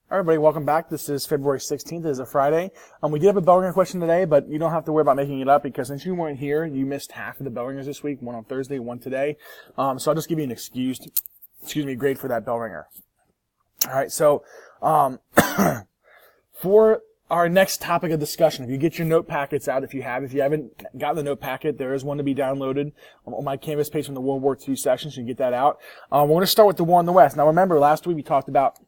All right, everybody, welcome back. This is February 16th. It is a Friday. We did have a bell ringer question today, but you don't have to worry about making it up because since you weren't here, you missed half of the bell ringers this week, one on Thursday, one today. So I'll just give you an grade for that bell ringer. All right, so for our next topic of discussion, if you get your note packets out, if you haven't gotten the note packet, there is one to be downloaded on my Canvas page from the World War II session, so you can get that out. We're going to start with the war in the West. Now remember, last week we talked about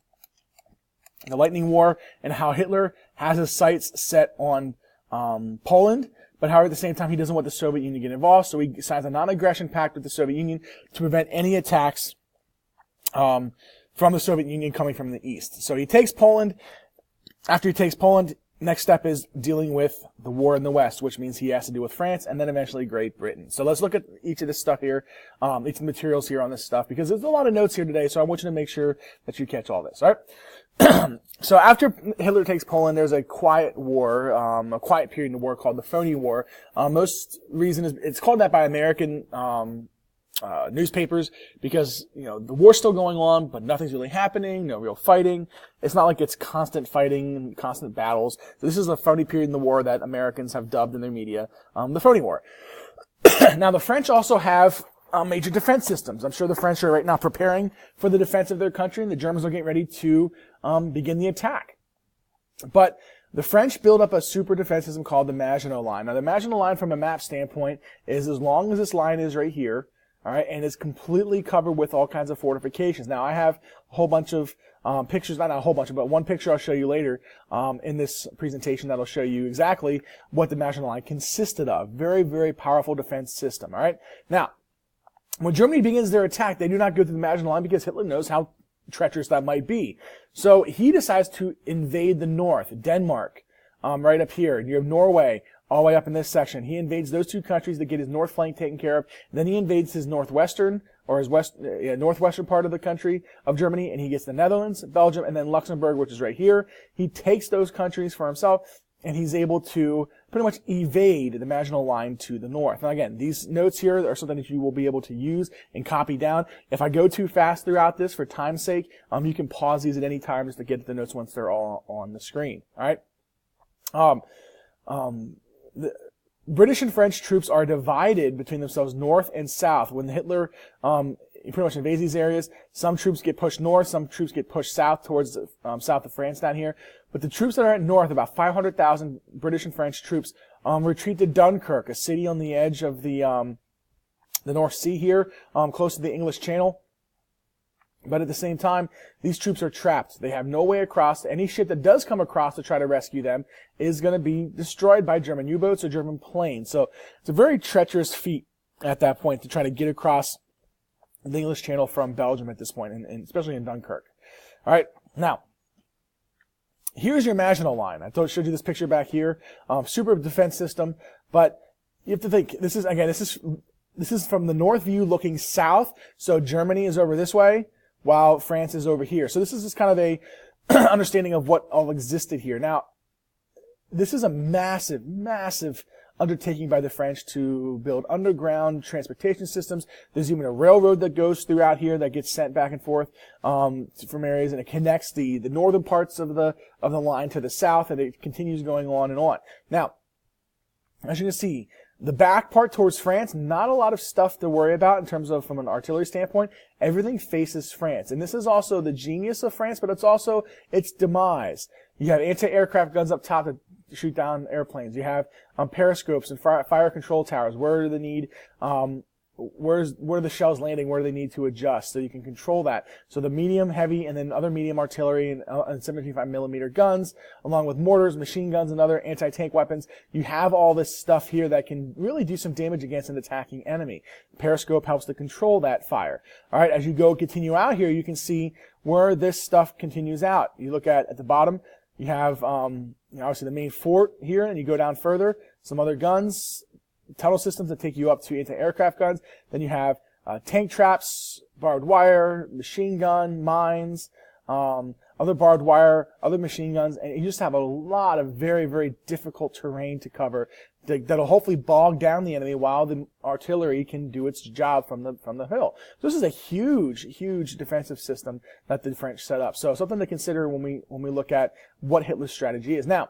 the Lightning War and how Hitler has his sights set on Poland, but how at the same time he doesn't want the Soviet Union to get involved, so he signs a non-aggression pact with the Soviet Union to prevent any attacks from the Soviet Union coming from the east. So he takes Poland. After he takes Poland, next step is dealing with the war in the West, which means he has to deal with France and then eventually Great Britain. So let's look at each of this stuff here, each of the materials here on this stuff, because there's a lot of notes here today, so I want you to make sure that you catch all this, all right? So after Hitler takes Poland, there's a quiet war, a quiet period in the war called the Phony War. Most reason is it's called that by American newspapers because the war's still going on, but nothing's really happening, no real fighting. It's not like it's constant fighting and constant battles. So this is a phony period in the war that Americans have dubbed in their media the Phony War. Now the French also have major defense systems. I'm sure the French are right now preparing for the defense of their country, and the Germans are getting ready to begin the attack. But the French build up a super defense system called the Maginot Line. Now, the Maginot Line, from a map standpoint, is as long as this line is right here, all right, and is completely covered with all kinds of fortifications. Now, I have a whole bunch of pictures, not a whole bunch, but one picture I'll show you later in this presentation that'll show you exactly what the Maginot Line consisted of. Very, very powerful defense system, all right? Now, when Germany begins their attack, they do not go through the Maginot Line because Hitler knows how treacherous that might be. So he decides to invade the north, Denmark, right up here. You have Norway all the way up in this section. He invades those two countries to get his north flank taken care of. Then he invades his northwestern or his northwestern part of the country of Germany, and he gets the Netherlands, Belgium, and then Luxembourg, which is right here. He takes those countries for himself, and he's able to pretty much evade the Maginot Line to the north. Now again, these notes here are something that you will be able to use and copy down. If I go too fast throughout this for time's sake, you can pause these at any time just to get the notes once they're all on the screen. All right. The British and French troops are divided between themselves north and south. When Hitler he pretty much invades these areas, some troops get pushed north, some troops get pushed south towards south of France down here. But the troops that are at north, about 500,000 British and French troops, retreat to Dunkirk, a city on the edge of the North Sea here, close to the English Channel. But at the same time, these troops are trapped. They have no way across. Any ship that does come across to try to rescue them is going to be destroyed by German U-boats or German planes. So it's a very treacherous feat at that point to try to get across the English Channel from Belgium at this point, and especially in Dunkirk. All right, now, here's your Maginot Line. I showed you this picture back here. Super defense system, but you have to think, this is from the north view looking south, so Germany is over this way, while France is over here. So this is just kind of a understanding of what all existed here. Now, this is a massive, massive undertaking by the French to build underground transportation systems. There's even a railroad that goes throughout here that gets sent back and forth from areas, and it connects the northern parts of the line to the south, and it continues going on and on. Now, as you can see, the back part towards France, not a lot of stuff to worry about in terms of from an artillery standpoint. Everything faces France. And this is also the genius of France, but it's also its demise. You have anti-aircraft guns up top that shoot down airplanes. You have periscopes and fire control towers. Where do they need, where are the shells landing? Where do they need to adjust? So you can control that. So the medium, heavy, and then other medium artillery and 75mm guns, along with mortars, machine guns, and other anti-tank weapons. You have all this stuff here that can really do some damage against an attacking enemy. Periscope helps to control that fire. All right, as you continue out here, you can see where this stuff continues out. You look at the bottom. You have obviously the main fort here, and you go down further, some other guns, tunnel systems that take you up to anti-aircraft guns. Then you have tank traps, barbed wire, machine gun, mines, a other barbed wire, other machine guns, and you just have a lot of very, very difficult terrain to cover that'll hopefully bog down the enemy while the artillery can do its job from the hill. So this is a huge defensive system that the French set up. So something to consider when we look at what Hitler's strategy is. Now,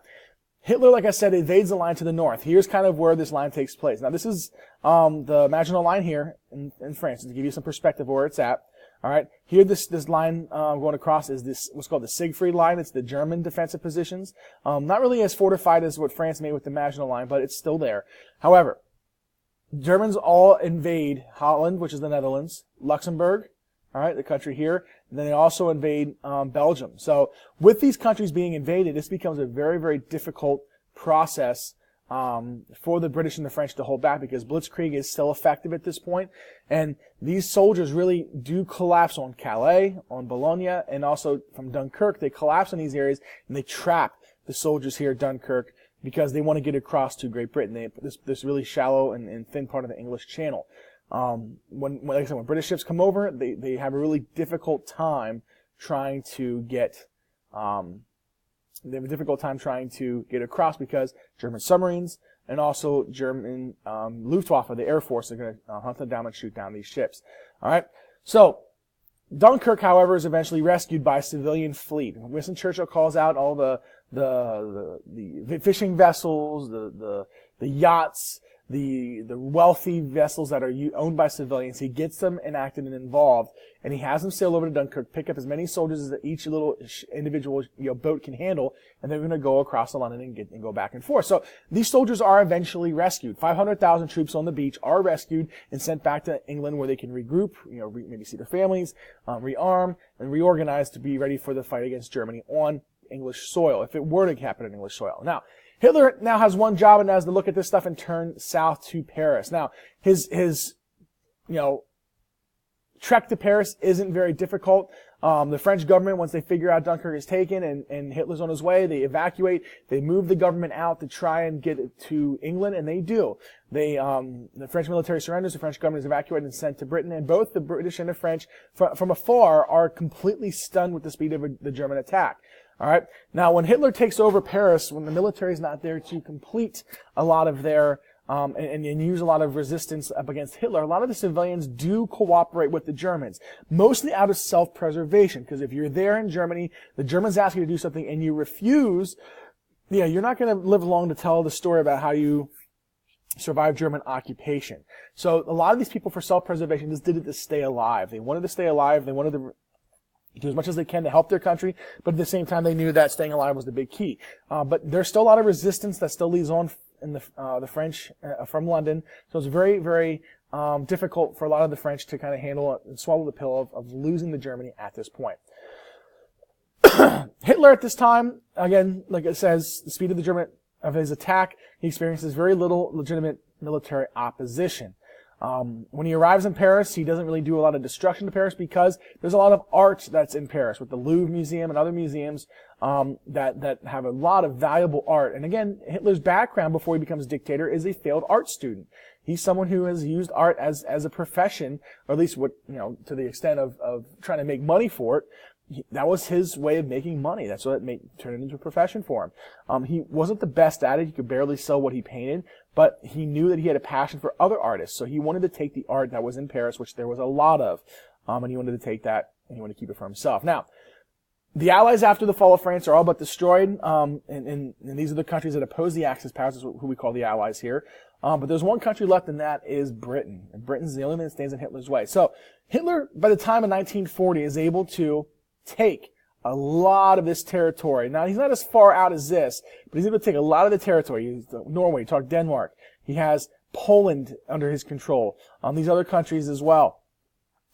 Hitler, like I said, invades the line to the north. Here's kind of where this line takes place. Now, this is the Maginot Line here in France, to give you some perspective of where it's at. All right, here this line going across is this what's called the Siegfried Line. It's the German defensive positions. Not really as fortified as what France made with the Maginot Line, but it's still there. However, Germans all invade Holland, which is the Netherlands, Luxembourg, all right, the country here, and then they also invade Belgium. So with these countries being invaded, this becomes a very, very difficult process for the British and the French to hold back, because Blitzkrieg is still effective at this point, and these soldiers really do collapse on Calais, on Boulogne, and also from Dunkirk. They collapse in these areas and they trap the soldiers here at Dunkirk because they want to get across to Great Britain. They put this really shallow and thin part of the English Channel. When like I said, when British ships come over, they have a really difficult time trying to get they have a difficult time trying to get across, because German submarines and also German Luftwaffe, the Air Force, are going to hunt them down and shoot down these ships. All right. So Dunkirk, however, is eventually rescued by a civilian fleet. Winston Churchill calls out all the fishing vessels, the yachts, the wealthy vessels that are owned by civilians. He gets them enacted and involved, and he has them sail over to Dunkirk, pick up as many soldiers as each little individual boat can handle, and they're going to go across to London and go back and forth. So these soldiers are eventually rescued. 500,000 troops on the beach are rescued and sent back to England, where they can regroup, maybe see their families, rearm, and reorganize to be ready for the fight against Germany on English soil, if it were to happen on English soil. Now, Hitler now has one job, and that is to look at this stuff and turn south to Paris. Now, his trek to Paris isn't very difficult. The French government, once they figure out Dunkirk is taken and Hitler's on his way, they evacuate. They move the government out to try and get it to England, and they do. The French military surrenders. The French government is evacuated and sent to Britain, and both the British and the French, from afar, are completely stunned with the speed of the German attack. All right. Now, when Hitler takes over Paris, when the military is not there to complete a lot of their and use a lot of resistance up against Hitler, a lot of the civilians do cooperate with the Germans, mostly out of self-preservation. Because if you're there in Germany, the Germans ask you to do something and you refuse, you're not going to live long to tell the story about how you survived German occupation. So a lot of these people, for self-preservation, just did it to stay alive. They wanted to stay alive. They wanted to do as much as they can to help their country, but at the same time, they knew that staying alive was the big key. But there's still a lot of resistance that still leads on in the French from London. So it's very, very difficult for a lot of the French to kind of handle it and swallow the pill of losing to Germany at this point. Hitler at this time, again, like it says, the speed of his attack, he experiences very little legitimate military opposition. When he arrives in Paris, he doesn't really do a lot of destruction to Paris, because there's a lot of art that's in Paris, with the Louvre Museum and other museums that have a lot of valuable art. And again, Hitler's background before he becomes dictator is a failed art student. He's someone who has used art as a profession, or at least to the extent of trying to make money for it. That was his way of making money. That's what turned it into a profession for him. He wasn't the best at it. He could barely sell what he painted, but he knew that he had a passion for other artists. So he wanted to take the art that was in Paris, which there was a lot of, and he wanted to take that and he wanted to keep it for himself. Now, the Allies after the fall of France are all but destroyed, and these are the countries that oppose the Axis powers, is who we call the Allies here. But there's one country left, and that is Britain. And Britain's the only thing that stands in Hitler's way. So Hitler, by the time of 1940, is able to take a lot of this territory. Now, he's not as far out as this, but he's able to take a lot of the territory. Norway, talk Denmark. He has Poland under his control. These other countries as well.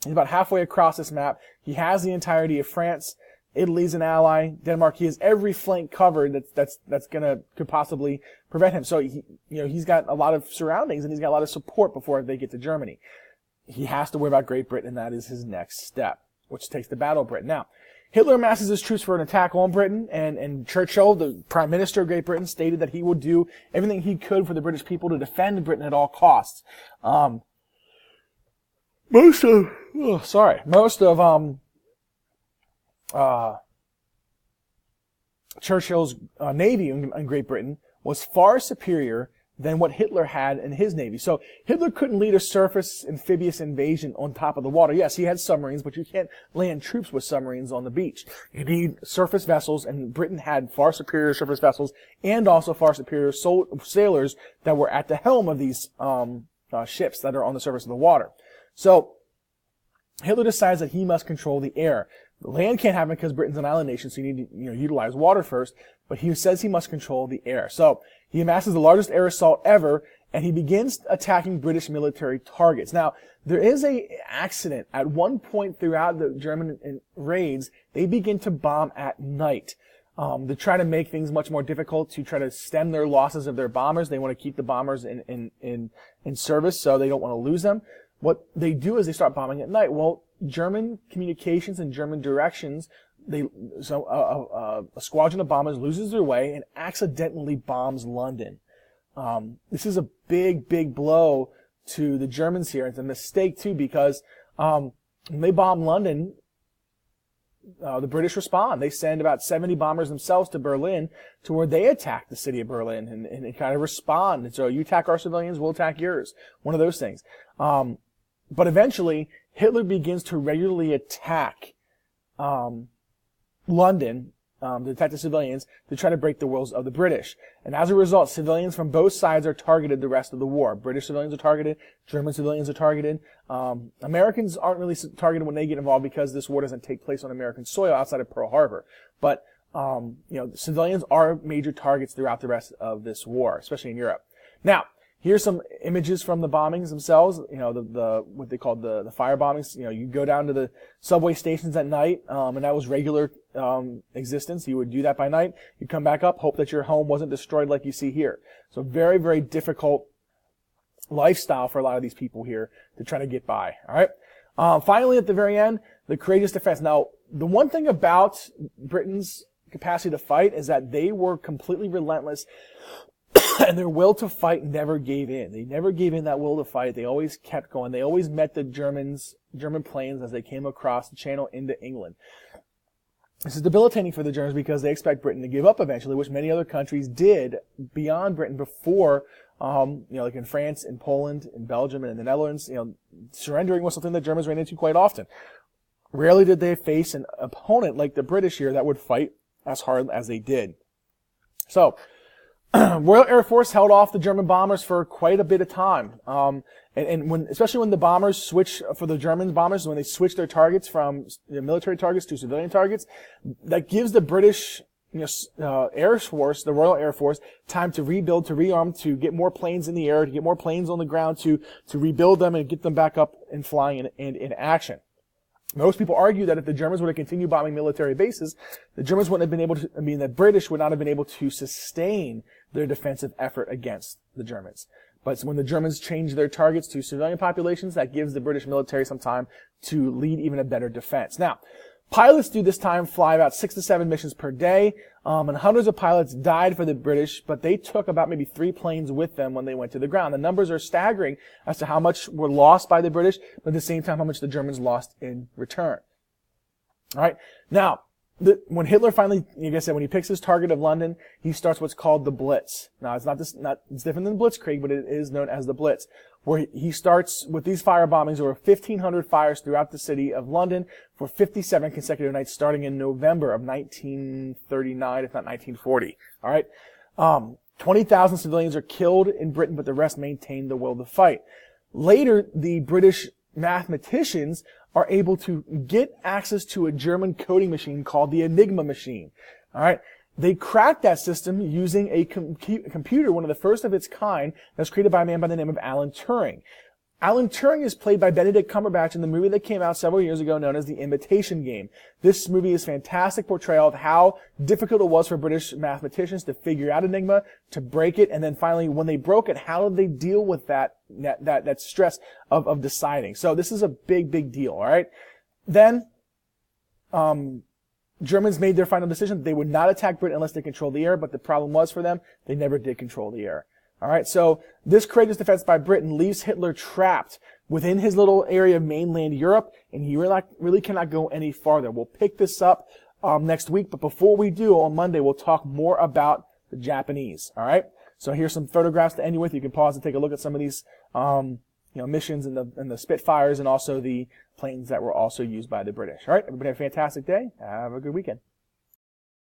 He's about halfway across this map. He has the entirety of France. Italy's an ally. Denmark, he has every flank covered could possibly prevent him. So he's got a lot of surroundings, and he's got a lot of support before they get to Germany. He has to worry about Great Britain, and that is his next step, which takes the Battle of Britain. Now, Hitler amasses his troops for an attack on Britain, and Churchill, the Prime Minister of Great Britain, stated that he would do everything he could for the British people to defend Britain at all costs. Most of Churchill's navy in Great Britain was far superior than what Hitler had in his navy. So Hitler couldn't lead a surface amphibious invasion on top of the water. Yes, he had submarines, but you can't land troops with submarines on the beach. You need surface vessels, and Britain had far superior surface vessels and also far superior sailors that were at the helm of these ships that are on the surface of the water. So Hitler decides that he must control the air. The land can't happen because Britain's an island nation, so you need to utilize water first, but he says he must control the air. So he amasses the largest air assault ever, and he begins attacking British military targets. Now, there is an accident. At one point throughout the German raids, they begin to bomb at night. To try to make things much more difficult, to try to stem their losses of their bombers. They want to keep the bombers in service, so they don't want to lose them. What they do is they start bombing at night. Well, German communications and German directions, a squadron of bombers loses their way and accidentally bombs London. This is a big, big blow to the Germans here. It's a mistake too, because when they bomb London, the British respond. They send about 70 bombers themselves to Berlin, to where they attack the city of Berlin and kind of respond. And so you attack our civilians, we'll attack yours. One of those things. But eventually, Hitler begins to regularly attack London, to attack the civilians, to try to break the wills of the British. And as a result, civilians from both sides are targeted the rest of the war. British civilians are targeted, German civilians are targeted. Americans aren't really targeted when they get involved, because this war doesn't take place on American soil outside of Pearl Harbor. But civilians are major targets throughout the rest of this war, especially in Europe. Now, here's some images from the bombings themselves. What they called the fire bombings. You go down to the subway stations at night, and that was regular existence. You would do that by night. You come back up, hope that your home wasn't destroyed like you see here. So very, very difficult lifestyle for a lot of these people here to try to get by. All right. Finally, at the very end, the courageous defense. Now, the one thing about Britain's capacity to fight is that they were completely relentless. And their will to fight never gave in. They never gave in that will to fight. They always kept going. They always met the German planes as they came across the channel into England. This is debilitating for the Germans, because they expect Britain to give up eventually, which many other countries did beyond Britain before, like in France, in Poland, in Belgium, and in the Netherlands. Surrendering was something that Germans ran into quite often. Rarely did they face an opponent like the British here that would fight as hard as they did. So, Royal Air Force held off the German bombers for quite a bit of time. Especially when the bombers switch, for the German bombers, when they switch their targets from military targets to civilian targets, that gives the British Air Force, the Royal Air Force, time to rebuild, to rearm, to get more planes in the air, to get more planes on the ground, to rebuild them and get them back up and flying and in action. Most people argue that if the Germans would have continued bombing military bases, the Germans wouldn't have been able to, the British would not have been able to sustain their defensive effort against the Germans. But when the Germans change their targets to civilian populations, that gives the British military some time to lead even a better defense. Now, pilots do this time fly about 6 to 7 missions per day, and hundreds of pilots died for the British, but they took about maybe 3 planes with them when they went to the ground. The numbers are staggering as to how much were lost by the British, but at the same time how much the Germans lost in return. All right. Now, when Hitler finally, like I said, when he picks his target of London, he starts what's called the Blitz. Now, it's it's different than Blitzkrieg, but it is known as the Blitz, where he starts with these fire bombings, over 1,500 fires throughout the city of London for 57 consecutive nights, starting in November of 1939, if not 1940. All right. 20,000 civilians are killed in Britain, but the rest maintain the will to fight. Later, the British mathematicians are able to get access to a German coding machine called the Enigma machine. All right. They cracked that system using a computer, one of the first of its kind, that was created by a man by the name of Alan Turing. Alan Turing is played by Benedict Cumberbatch in the movie that came out several years ago known as The Imitation Game. This movie is a fantastic portrayal of how difficult it was for British mathematicians to figure out Enigma, to break it, and then finally, when they broke it, how did they deal with that stress of deciding? So this is a big, big deal, all right? Then, Germans made their final decision. They would not attack Britain unless they controlled the air, but the problem was for them, they never did control the air. All right, so this courageous defense by Britain leaves Hitler trapped within his little area of mainland Europe, and he really cannot go any farther. We'll pick this up next week. But before we do, on Monday, we'll talk more about the Japanese. All right. So here's some photographs to end you with. You can pause and take a look at some of these, missions and the Spitfires and also the planes that were also used by the British. All right. Everybody have a fantastic day. Have a good weekend.